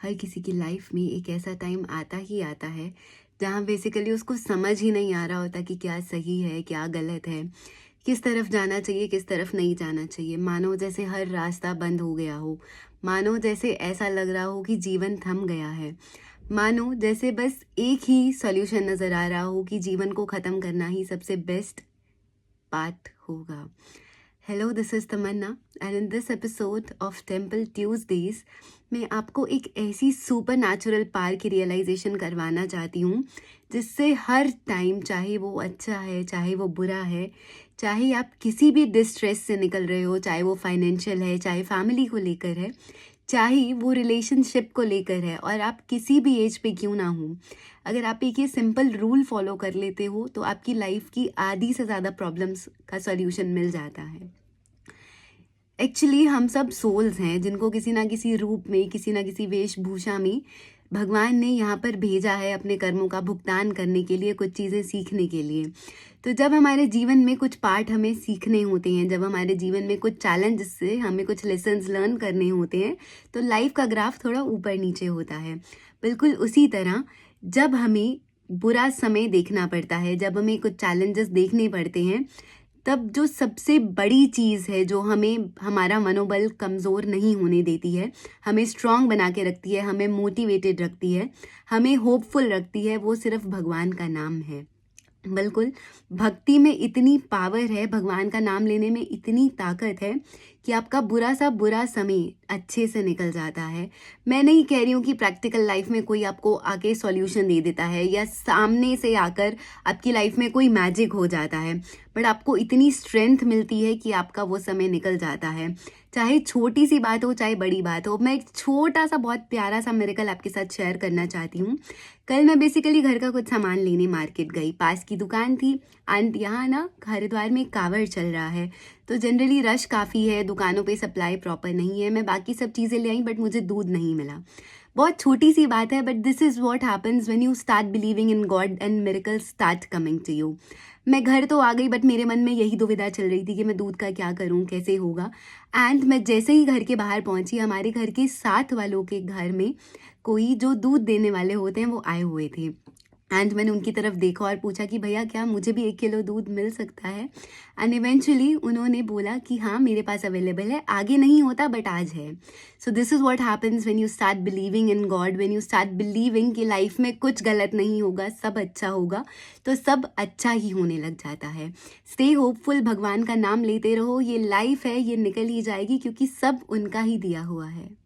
हर किसी की लाइफ में एक ऐसा टाइम आता ही आता है जहाँ बेसिकली उसको समझ ही नहीं आ रहा होता कि क्या सही है क्या गलत है, किस तरफ जाना चाहिए किस तरफ नहीं जाना चाहिए। मानो जैसे हर रास्ता बंद हो गया हो, मानो जैसे ऐसा लग रहा हो कि जीवन थम गया है, मानो जैसे बस एक ही सॉल्यूशन नज़र आ रहा हो कि जीवन को ख़त्म करना ही सबसे बेस्ट बात होगा। Hello, this is Tamanna and in this episode of temple Tuesdays मैं आपको एक ऐसी सुपर नेचुरल पार की रियलाइजेशन करवाना चाहती हूँ जिससे हर टाइम, चाहे वो अच्छा है चाहे वो बुरा है, चाहे आप किसी भी डिस्ट्रेस से निकल रहे हो, चाहे वो फाइनेंशियल है, चाहे फैमिली को लेकर है, चाहे वो रिलेशनशिप को लेकर है, और आप किसी भी एज पे क्यों ना हो, अगर आप एक ये सिंपल रूल फॉलो कर लेते हो तो आपकी लाइफ की आधी से ज़्यादा प्रॉब्लम्स का सॉल्यूशन मिल जाता है। एक्चुअली हम सब सोल्स हैं जिनको किसी ना किसी रूप में, किसी ना किसी वेशभूषा में भगवान ने यहाँ पर भेजा है अपने कर्मों का भुगतान करने के लिए, कुछ चीज़ें सीखने के लिए। तो जब हमारे जीवन में कुछ पार्ट हमें सीखने होते हैं, जब हमारे जीवन में कुछ चैलेंज से हमें कुछ लेसन्स लर्न करने होते हैं, तो लाइफ का ग्राफ थोड़ा ऊपर नीचे होता है। बिल्कुल उसी तरह जब हमें बुरा समय देखना पड़ता है, जब हमें कुछ चैलेंजेस देखने पड़ते हैं, तब जो सबसे बड़ी चीज़ है जो हमें हमारा मनोबल कमज़ोर नहीं होने देती है, हमें स्ट्रॉन्ग बना के रखती है, हमें मोटिवेटेड रखती है, हमें होपफुल रखती है, वो सिर्फ भगवान का नाम है। बिल्कुल, भक्ति में इतनी पावर है, भगवान का नाम लेने में इतनी ताकत है कि आपका बुरा समय अच्छे से निकल जाता है। मैं नहीं कह रही हूँ कि प्रैक्टिकल लाइफ में कोई आपको आके सॉल्यूशन दे देता है या सामने से आकर आपकी लाइफ में कोई मैजिक हो जाता है, बट आपको इतनी स्ट्रेंथ मिलती है कि आपका वो समय निकल जाता है। चाहे छोटी सी बात हो चाहे बड़ी बात हो, मैं एक छोटा सा बहुत प्यारा सा मिरेकल आपके साथ शेयर करना चाहती हूँ। कल मैं बेसिकली घर का कुछ सामान लेने मार्केट गई, पास की दुकान थी एंड यहाँ ना हरिद्वार में कावड़ चल रहा है, तो जनरली रश काफ़ी है, दुकानों पे सप्लाई प्रॉपर नहीं है। मैं बाकी सब चीज़ें ले आई बट मुझे दूध नहीं मिला। बहुत छोटी सी बात है, but this is what happens when you start believing in God and miracles start coming to you. मैं घर तो आ गई बट मेरे मन में यही दुविधा चल रही थी कि मैं दूध का क्या करूं, कैसे होगा। एंड मैं जैसे ही घर के बाहर पहुंची, हमारे घर के साथ वालों के घर में कोई जो दूध देने वाले होते हैं वो आए हुए थे। एंड मैंने उनकी तरफ देखा और पूछा कि भैया क्या मुझे भी 1 किलो दूध मिल सकता है। एंड इवेंचुअली उन्होंने बोला कि हाँ मेरे पास अवेलेबल है, आगे नहीं होता बट आज है। So this is what happens when you start believing in God, when you start believing कि लाइफ में कुछ गलत नहीं होगा, सब अच्छा होगा, तो सब अच्छा ही होने लग जाता है। स्टे होपफुल, भगवान का नाम लेते रहो, ये लाइफ है, ये निकल ही जाएगी क्योंकि सब उनका ही दिया हुआ है।